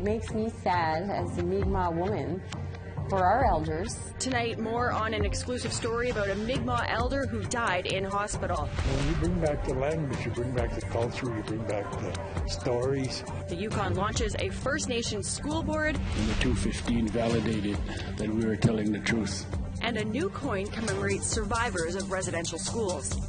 makes me sad as a Mikmaw woman for our elders. Tonight, more on an exclusive story about a Mikmaw elder who died in hospital. When you bring back the language, you bring back the culture, you bring back the stories. The Yukon launches a First Nations school board. And the 215 validated that we were telling the truth. And a new coin commemorates survivors of residential schools.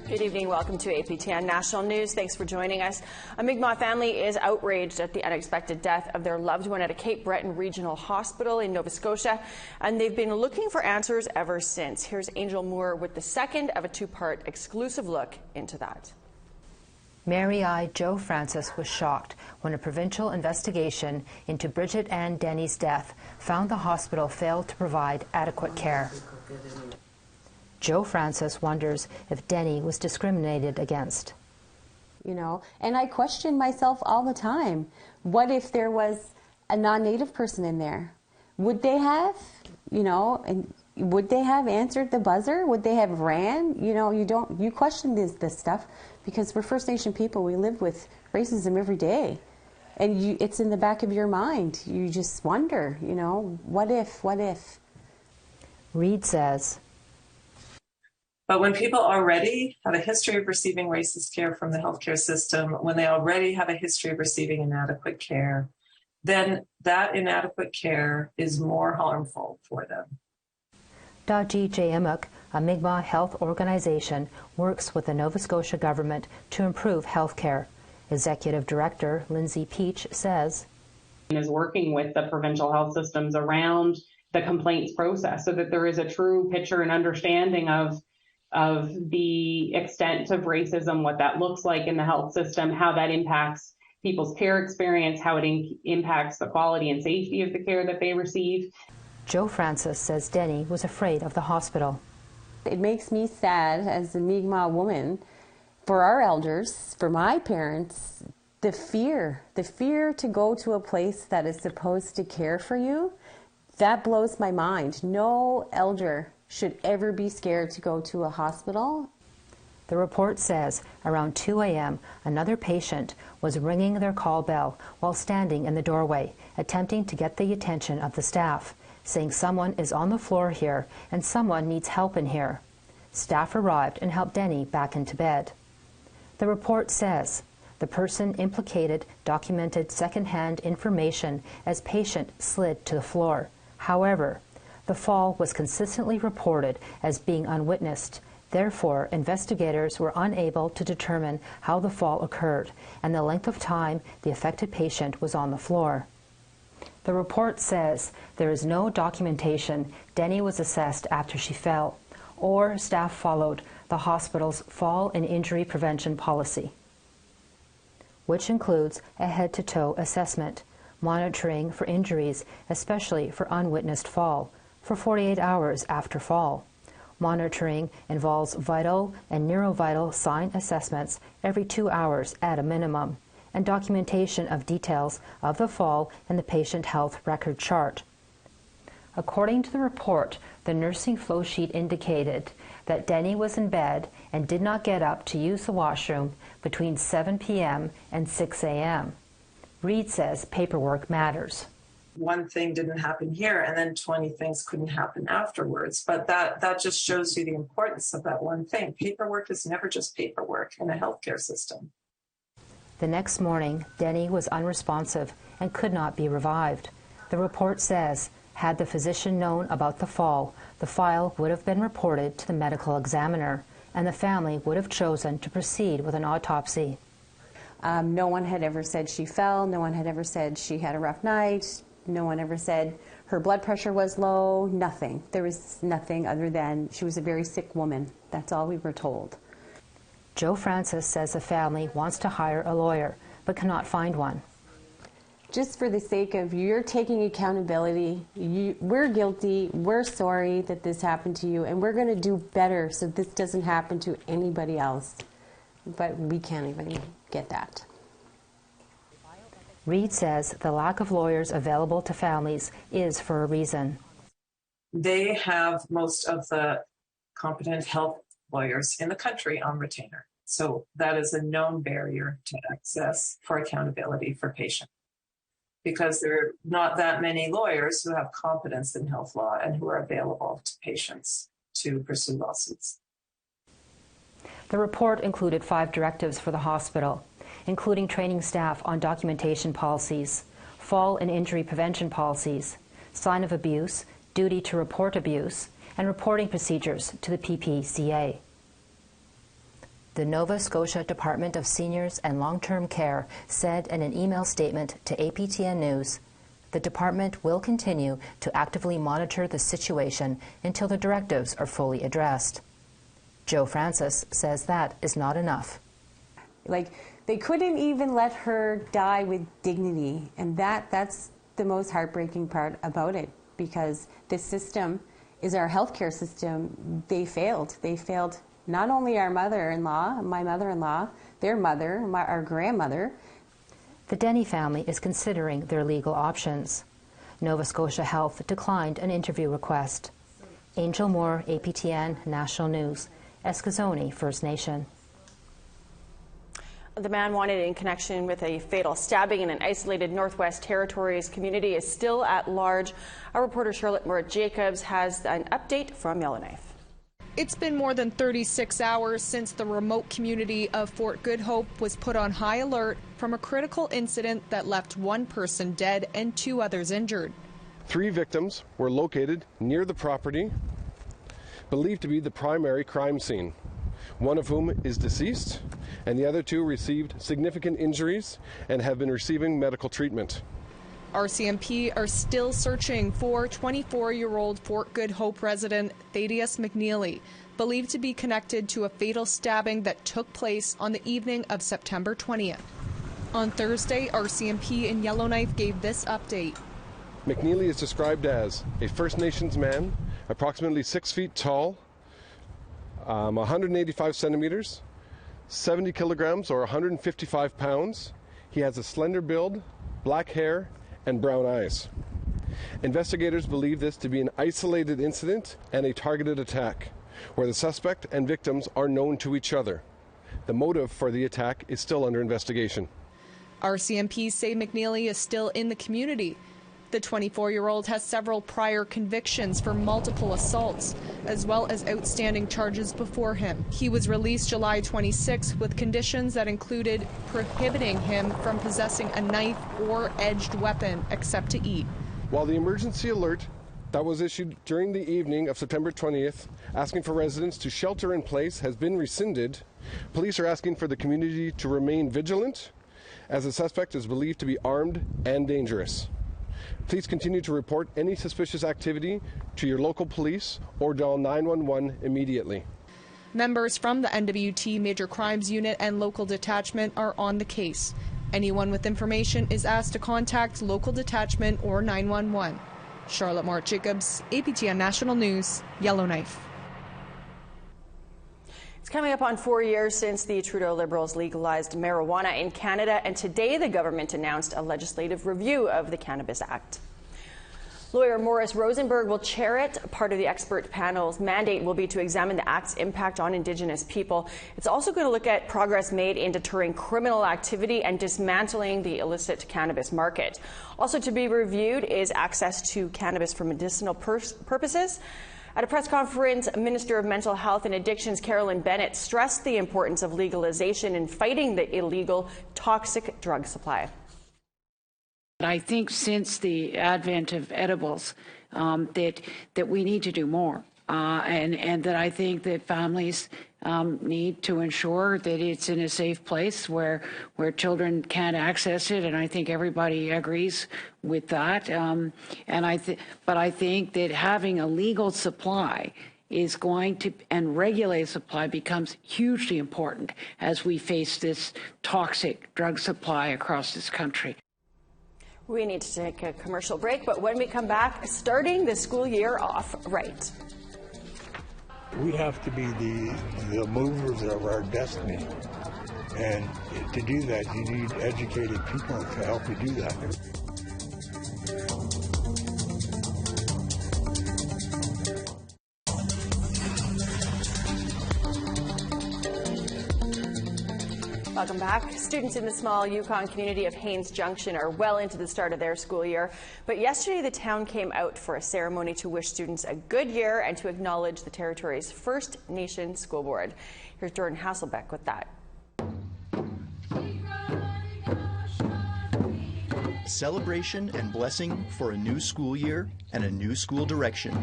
Good evening. Welcome to APTN National News. Thanks for joining us. A Mikmaw family is outraged at the unexpected death of their loved one at a Cape Breton Regional Hospital in Nova Scotia, and they've been looking for answers ever since. Here's Angel Moore with the second of a two-part exclusive look into that. Mary Joe Francis was shocked when a provincial investigation into Bridget Ann Denny's death found the hospital failed to provide adequate care. Joe Francis wonders if Denny was discriminated against. You know, and I question myself all the time. What if there was a non-native person in there? Would they have, and would they have answered the buzzer? Would they have ran? You question this stuff because we're First Nation people. We live with racism every day. And it's in the back of your mind. You just wonder, what if? Reed says, but when people already have a history of receiving racist care from the healthcare system, when they already have a history of receiving inadequate care, then that inadequate care is more harmful for them. Daji Jayamuk, a Mikmaw health organization, works with the Nova Scotia government to improve health care. Executive Director Lindsay Peach says, is working with the provincial health systems around the complaints process so that there is a true picture and understanding of the extent of racism, what that looks like in the health system, how that impacts people's care experience, how it impacts the quality and safety of the care that they receive. Joe Francis says Denny was afraid of the hospital. It makes me sad as a Mikmaw woman for our elders, for my parents, the fear to go to a place that is supposed to care for you, that blows my mind. No elder should ever be scared to go to a hospital. The report says around 2 a.m., another patient was ringing their call bell while standing in the doorway, attempting to get the attention of the staff, saying someone is on the floor here and someone needs help in here. Staff arrived and helped Denny back into bed. The report says the person implicated documented second-hand information as patient slid to the floor. However, the fall was consistently reported as being unwitnessed. Therefore, investigators were unable to determine how the fall occurred and the length of time the affected patient was on the floor. The report says there is no documentation Denny was assessed after she fell, or staff followed the hospital's fall and injury prevention policy, which includes a head-to-toe assessment, monitoring for injuries, especially for unwitnessed fall, for 48 hours after fall. Monitoring involves vital and neurovital sign assessments every 2 hours at a minimum, and documentation of details of the fall in the patient health record chart. According to the report, the nursing flow sheet indicated that Denny was in bed and did not get up to use the washroom between 7 p.m. and 6 a.m. Reed says paperwork matters. One thing didn't happen here, and then 20 things couldn't happen afterwards. But that just shows you the importance of that one thing. Paperwork is never just paperwork in a healthcare system. The next morning, Denny was unresponsive and could not be revived. The report says, had the physician known about the fall, the file would have been reported to the medical examiner, and the family would have chosen to proceed with an autopsy. No one had ever said she fell. No one had ever said she had a rough night. No one ever said her blood pressure was low. Nothing. There was nothing other than she was a very sick woman. That's all we were told. Joe Francis says the family wants to hire a lawyer, but cannot find one. Just for the sake of you're taking accountability, we're guilty, we're sorry that this happened to you, and we're going to do better so this doesn't happen to anybody else. But we can't even get that. Reed says the lack of lawyers available to families is for a reason. They have most of the competent health lawyers in the country on retainer. So that is a known barrier to access for accountability for patients, because there are not that many lawyers who have competence in health law and who are available to patients to pursue lawsuits. The report included 5 directives for the hospital, including training staff on documentation policies, fall and injury prevention policies, sign of abuse, duty to report abuse, and reporting procedures to the PPCA. The Nova Scotia Department of Seniors and Long-Term Care said in an email statement to APTN News, the department will continue to actively monitor the situation until the directives are fully addressed. Joe Francis says that is not enough. They couldn't even let her die with dignity, and that's the most heartbreaking part about it, because this system is our healthcare system. They failed. They failed not only our mother-in-law, my mother-in-law, their mother, our grandmother. The Denny family is considering their legal options. Nova Scotia Health declined an interview request. Angel Moore, APTN National News, Eskazoni First Nation. The man wanted in connection with a fatal stabbing in an isolated Northwest Territories community is still at large. Our reporter Charlotte Moore-Jacobs has an update from Yellowknife. It's been more than 36 hours since the remote community of Fort Good Hope was put on high alert from a critical incident that left 1 person dead and 2 others injured. 3 victims were located near the property, believed to be the primary crime scene, one of whom is deceased, and the other 2 received significant injuries and have been receiving medical treatment. RCMP are still searching for 24-year-old Fort Good Hope resident Thaddeus McNeely, believed to be connected to a fatal stabbing that took place on the evening of September 20th. On Thursday, RCMP in Yellowknife gave this update. McNeely is described as a First Nations man, approximately 6 feet tall, 185 centimeters, 70 kilograms or 155 pounds. He has a slender build, black hair, and brown eyes. Investigators believe this to be an isolated incident and a targeted attack, where the suspect and victims are known to each other. The motive for the attack is still under investigation. RCMP say McNeely is still in the community. The 24-year-old has several prior convictions for multiple assaults, as well as outstanding charges before him. He was released July 26 with conditions that included prohibiting him from possessing a knife or edged weapon except to eat. While the emergency alert that was issued during the evening of September 20th, asking for residents to shelter in place, has been rescinded, police are asking for the community to remain vigilant, as the suspect is believed to be armed and dangerous. Please continue to report any suspicious activity to your local police or dial 911 immediately. Members from the NWT Major Crimes Unit and local detachment are on the case. Anyone with information is asked to contact local detachment or 911. Charlotte Moore-Jacobs, APTN National News, Yellowknife. It's coming up on 4 years since the Trudeau Liberals legalized marijuana in Canada, and today the government announced a legislative review of the Cannabis Act. Lawyer Morris Rosenberg will chair it. Part of the expert panel's mandate will be to examine the Act's impact on Indigenous people. It's also going to look at progress made in deterring criminal activity and dismantling the illicit cannabis market. Also to be reviewed is access to cannabis for medicinal purposes. At a press conference, Minister of Mental Health and Addictions Carolyn Bennett stressed the importance of legalization in fighting the illegal, toxic drug supply. I think since the advent of edibles, that we need to do more, and that I think that families need to ensure that it's in a safe place where children can access it, and I think everybody agrees with that. But I think that having a legal supply is going to, and regulated supply becomes hugely important as we face this toxic drug supply across this country. We need to take a commercial break, but when we come back, starting the school year off right. We have to be the movers of our destiny. And to do that, you need educated people to help you do that. Welcome back. Students in the small Yukon community of Haines Junction are well into the start of their school year. But yesterday, the town came out for a ceremony to wish students a good year and to acknowledge the territory's First Nation School Board. Here's Jordan Hasselbeck with that. Celebration and blessing for a new school year and a new school direction.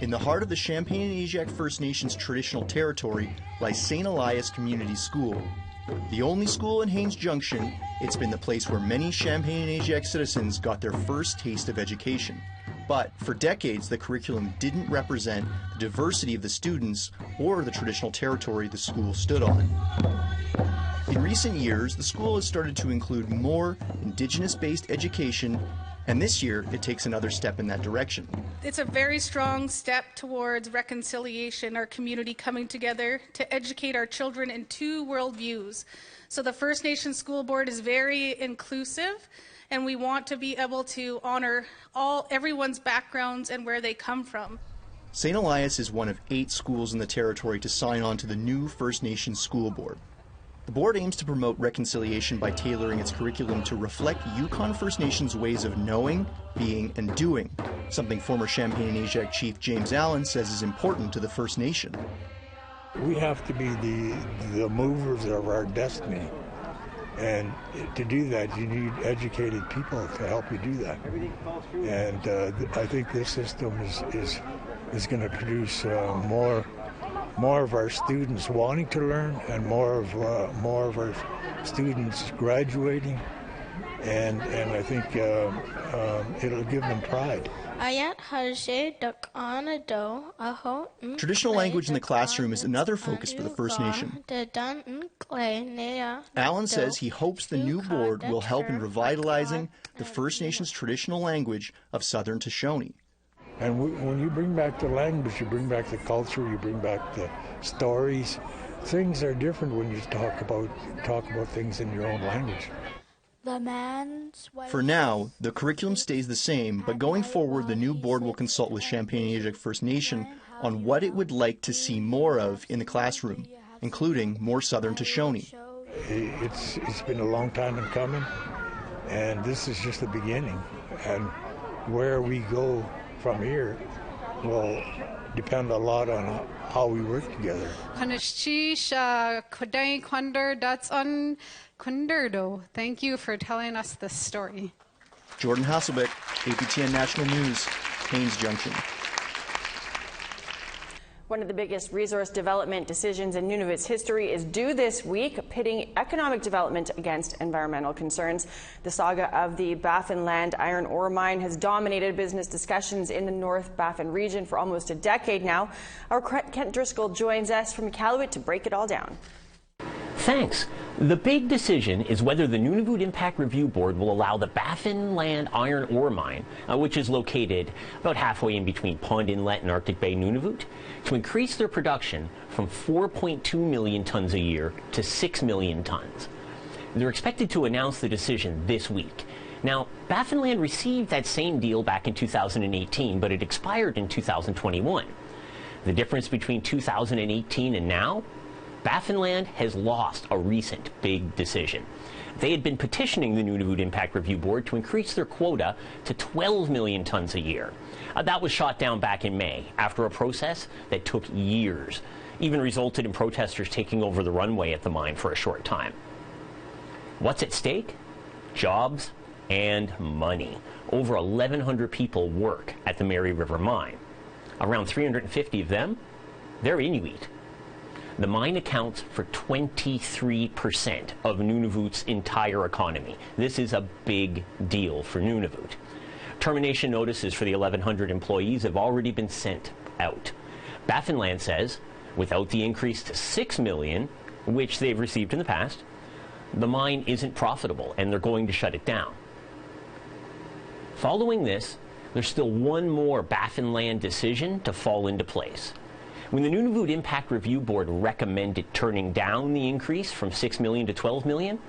In the heart of the Champagne-Aniak First Nations traditional territory lies St. Elias Community School. The only school in Haines Junction, it's been the place where many Champagne-Aniak citizens got their first taste of education. But for decades, the curriculum didn't represent the diversity of the students or the traditional territory the school stood on. In recent years, the school has started to include more Indigenous-based education, and this year it takes another step in that direction. It's a very strong step towards reconciliation, our community coming together to educate our children in two worldviews. So the First Nation School Board is very inclusive, and we want to be able to honor everyone's backgrounds and where they come from. St. Elias is one of 8 schools in the territory to sign on to the new First Nation School Board. The board aims to promote reconciliation by tailoring its curriculum to reflect Yukon First Nations ways of knowing, being, and doing, something former Champagne-Aniak Chief James Allen says is important to the First Nation. We have to be the movers of our destiny. And to do that, you need educated people to help you do that. And I think this system is going to produce more of our students wanting to learn, and more of our students graduating, and I think it'll give them pride. Traditional language in the classroom is another focus for the First Nation. Allen says he hopes the new board will help in revitalizing the First Nations traditional language of Southern Shoshone. And when you bring back the language, you bring back the culture, you bring back the stories. Things are different when you talk about things in your own language. For now, the curriculum stays the same, but going forward, the new board will consult with Champagne-Aniak First Nation on what it would like to see more of in the classroom, including more Southern Shoshone. It's been a long time in coming, and this is just the beginning. And where we go from here will depend a lot on how we work together. Thank you for telling us this story. Jordan Hasselbeck, APTN National News, Haines Junction. One of the biggest resource development decisions in Nunavut's history is due this week, pitting economic development against environmental concerns. The saga of the Baffin Land iron ore mine has dominated business discussions in the North Baffin region for almost a decade now. Our Kent Driscoll joins us from Iqaluit to break it all down. Thanks. The big decision is whether the Nunavut Impact Review Board will allow the Baffin Land iron ore mine, which is located about halfway in between Pond Inlet and Arctic Bay, Nunavut, to increase their production from 4.2 million tons a year to 6 million tons. They're expected to announce the decision this week. Now, Baffin Land received that same deal back in 2018, but it expired in 2021. The difference between 2018 and now? Baffin Land has lost a recent big decision. They had been petitioning the Nunavut Impact Review Board to increase their quota to 12 million tons a year. That was shot down back in May after a process that took years, even resulted in protesters taking over the runway at the mine for a short time. What's at stake? Jobs and money. Over 1,100 people work at the Mary River mine. Around 350 of them, they're Inuit. The mine accounts for 23% of Nunavut's entire economy. This is a big deal for Nunavut. Termination notices for the 1,100 employees have already been sent out. Baffin Land says, without the increase to 6 million, which they've received in the past, the mine isn't profitable and they're going to shut it down. Following this, there's still one more Baffin Land decision to fall into place. When the Nunavut Impact Review Board recommended turning down the increase from 6 million to 12 million,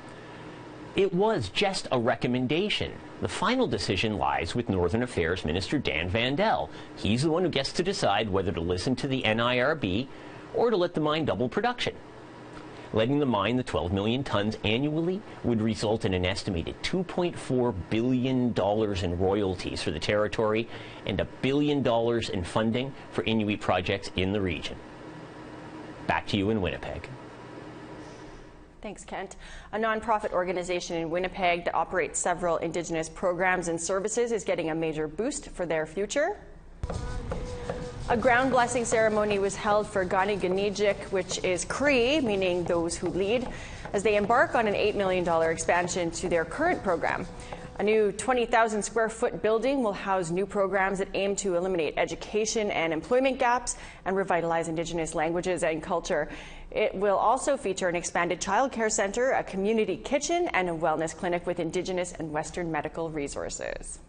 it was just a recommendation. The final decision lies with Northern Affairs Minister Dan Vandel. He's the one who gets to decide whether to listen to the NIRB or to let the mine double production. Letting them mine the 12 million tons annually would result in an estimated $2.4 billion in royalties for the territory and $1 billion in funding for Inuit projects in the region. Back to you in Winnipeg. Thanks, Kent. A nonprofit organization in Winnipeg that operates several Indigenous programs and services is getting a major boost for their future. A ground blessing ceremony was held for Ghaniganeshik, which is Cree, meaning those who lead, as they embark on an $8 million expansion to their current program. A new 20,000 square foot building will house new programs that aim to eliminate education and employment gaps and revitalize Indigenous languages and culture. It will also feature an expanded childcare center, a community kitchen, and a wellness clinic with Indigenous and Western medical resources.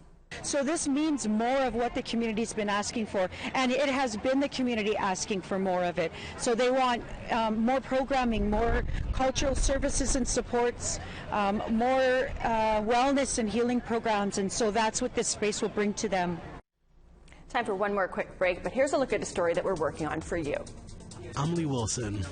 So this means more of what the community's been asking for, and it has been the community asking for more of it. So they want more programming, more cultural services and supports, more wellness and healing programs, and so that's what this space will bring to them. Time for one more quick break, but here's a look at a story that we're working on for you. I'm Lee Wilson.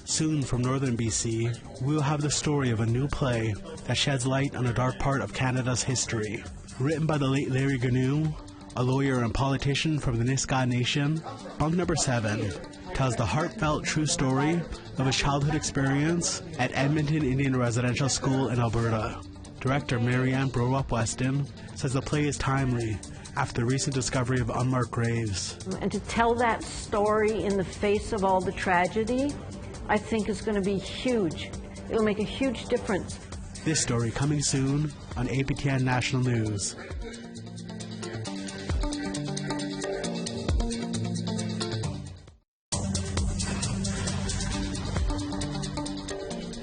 Soon from northern BC, we will have the story of a new play that sheds light on a dark part of Canada's history. Written by the late Larry Ganu, a lawyer and politician from the Nisga'a Nation, Bunk Number 7 tells the heartfelt true story of a childhood experience at Edmonton Indian Residential School in Alberta. Director Marianne Browop-Weston says the play is timely after the recent discovery of unmarked graves. And to tell that story in the face of all the tragedy, I think is going to be huge. It'll make a huge difference. This story coming soon on APTN National News.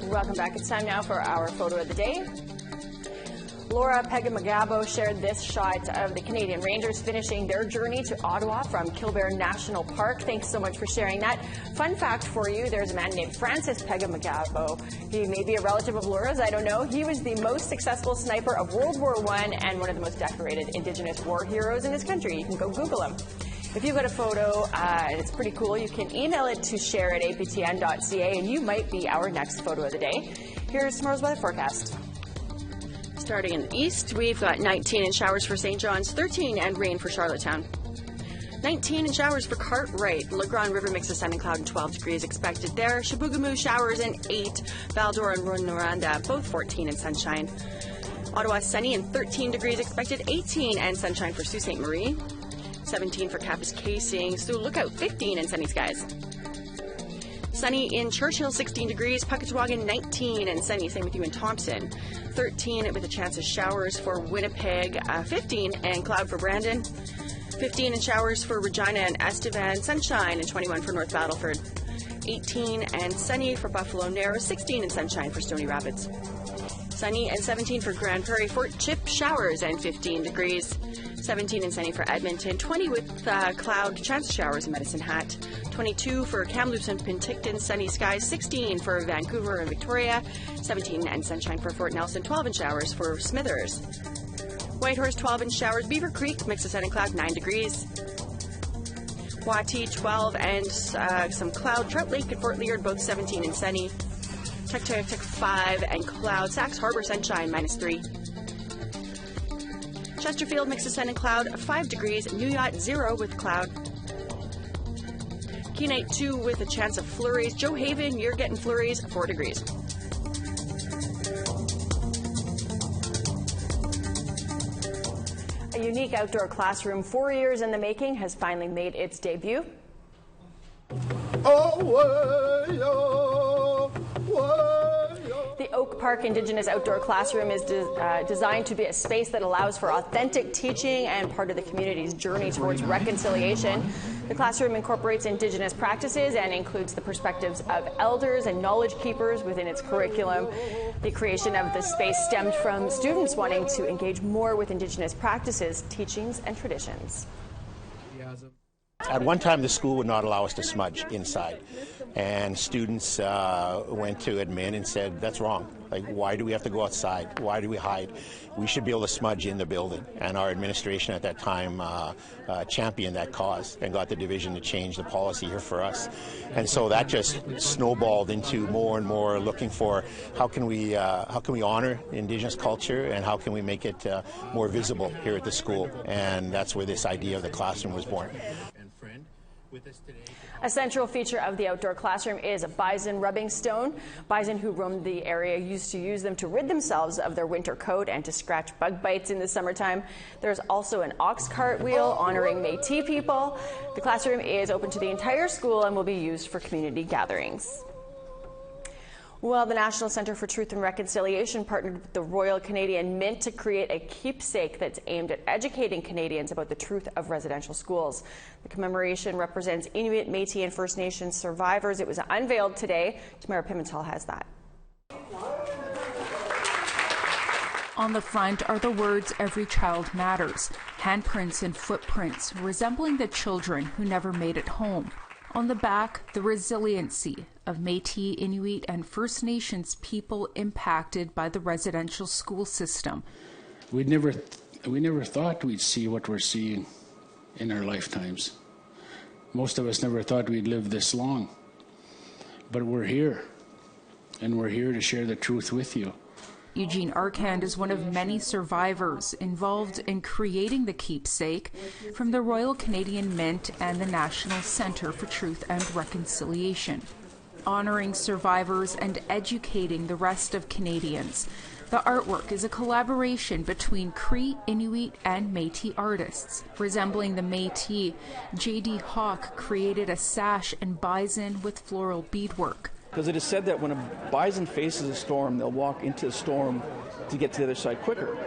Welcome back. It's time now for our photo of the day. Laura Pegamagabo shared this shot of the Canadian Rangers finishing their journey to Ottawa from Kilbear National Park. Thanks so much for sharing that. Fun fact for you, there's a man named Francis Pegamagabo. He may be a relative of Laura's, I don't know. He was the most successful sniper of World War I and one of the most decorated Indigenous war heroes in this country. You can go Google him. If you've got a photo and it's pretty cool, you can email it to share@aptn.ca and you might be our next photo of the day. Here's tomorrow's weather forecast. Starting in the east, we've got 19 in showers for St. John's, 13 and rain for Charlottetown. 19 in showers for Cartwright. Le Grand River mix of sun and cloud and 12 degrees expected there. Chibougamau showers and 8. Val-d'Or and Rouyn-Noranda, both 14 and sunshine. Ottawa sunny and 13 degrees expected, 18 and sunshine for Sault Ste. Marie. 17 for Kapuskasing, so Lookout 15 and sunny skies. Sunny in Churchill, 16 degrees, Puckatawagan 19 and sunny, same with you in Thompson. 13 with a chance of showers for Winnipeg, 15 and cloud for Brandon. 15 and showers for Regina and Estevan, sunshine, and 21 for North Battleford. 18 and sunny for Buffalo Narrows, 16 and sunshine for Stony Rapids. Sunny and 17 for Grand Prairie, Fort Chip, showers and 15 degrees. 17 and sunny for Edmonton, 20 with cloud, chance of showers in Medicine Hat. 22 for Kamloops and Penticton, sunny skies. 16 for Vancouver and Victoria. 17 and sunshine for Fort Nelson, 12 and showers for Smithers. Whitehorse, 12 and showers. Beaver Creek, mix of sun and cloud, 9 degrees. Wati, 12 and some cloud. Trout Lake and Fort Leard, both 17 and sunny. Tuktoyaktuk, 5 and cloud. Sax Harbor, sunshine, -3. Chesterfield, mix of sun and cloud, 5 degrees. New Yacht, 0 with cloud. Kenite, 2 with a chance of flurries. Joe Haven, you're getting flurries, 4 degrees. A unique outdoor classroom 4 years in the making has finally made its debut. The Oak Park Indigenous Outdoor Classroom is designed to be a space that allows for authentic teaching and part of the community's journey towards reconciliation. The classroom incorporates Indigenous practices and includes the perspectives of elders and knowledge keepers within its curriculum. The creation of the space stemmed from students wanting to engage more with Indigenous practices, teachings, and traditions. At one time, the school would not allow us to smudge inside. And students went to admin and said, that's wrong. Like, why do we have to go outside? Why do we hide? We should be able to smudge in the building. And our administration at that time championed that cause and got the division to change the policy here for us. And so that just snowballed into more and more looking for how can we honor Indigenous culture and how can we make it more visible here at the school. And that's where this idea of the classroom was born. A central feature of the outdoor classroom is a bison rubbing stone. Bison who roamed the area used to use them to rid themselves of their winter coat and to scratch bug bites in the summertime. There's also an ox cart wheel honoring Métis people. The classroom is open to the entire school and will be used for community gatherings. Well, the National Centre for Truth and Reconciliation partnered with the Royal Canadian Mint to create a keepsake that's aimed at educating Canadians about the truth of residential schools. The commemoration represents Inuit, Métis and First Nations survivors. It was unveiled today. Tamara Pimentel has that. On the front are the words, "Every child matters," handprints and footprints resembling the children who never made it home. On the back, the resiliency of Métis, Inuit, and First Nations people impacted by the residential school system. We never thought we'd see what we're seeing in our lifetimes. Most of us never thought we'd live this long. But we're here, and we're here to share the truth with you. Eugene Arcand is one of many survivors involved in creating the keepsake from the Royal Canadian Mint and the National Centre for Truth and Reconciliation. Honoring survivors and educating the rest of Canadians, the artwork is a collaboration between Cree, Inuit, and Métis artists. Resembling the Métis, J.D. Hawk created a sash and bison with floral beadwork. Because it is said that when a bison faces a storm, they'll walk into the storm to get to the other side quicker.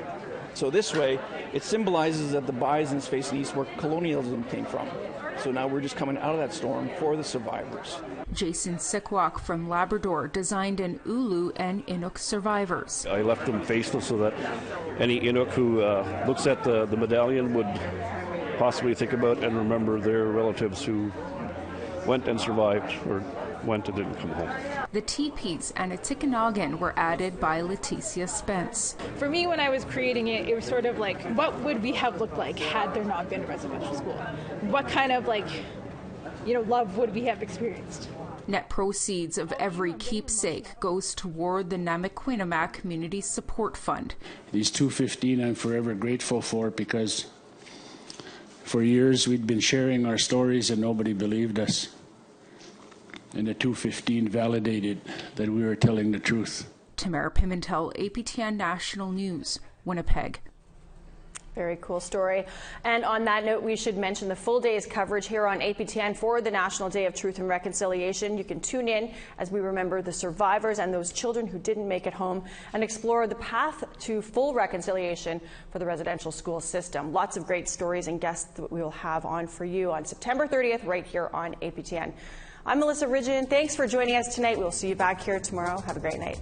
So this way, it symbolizes that the bison's facing east where colonialism came from. So now we're just coming out of that storm for the survivors. Jason Sikwak from Labrador designed an Ulu and Inuk survivors. I left them faceless so that any Inuk who looks at the medallion would possibly think about and remember their relatives who went and survived or went and didn't come home. The teepees and a Tikanagan were added by Leticia Spence. For me, when I was creating it, it was sort of like, what would we have looked like had there not been a residential school? What kind of love would we have experienced? Net proceeds of every keepsake goes toward the Namikwinamak Community Support Fund. These 215 I'm forever grateful for, because for years we'd been sharing our stories and nobody believed us. And the 215 validated that we were telling the truth. Tamara Pimentel, APTN National News, Winnipeg. Very cool story. And on that note, we should mention the full day's coverage here on APTN for the National Day of Truth and Reconciliation. You can tune in as we remember the survivors and those children who didn't make it home and explore the path to full reconciliation for the residential school system. Lots of great stories and guests that we will have on for you on September 30th right here on APTN. I'm Melissa Ridgen. Thanks for joining us tonight. We'll see you back here tomorrow. Have a great night.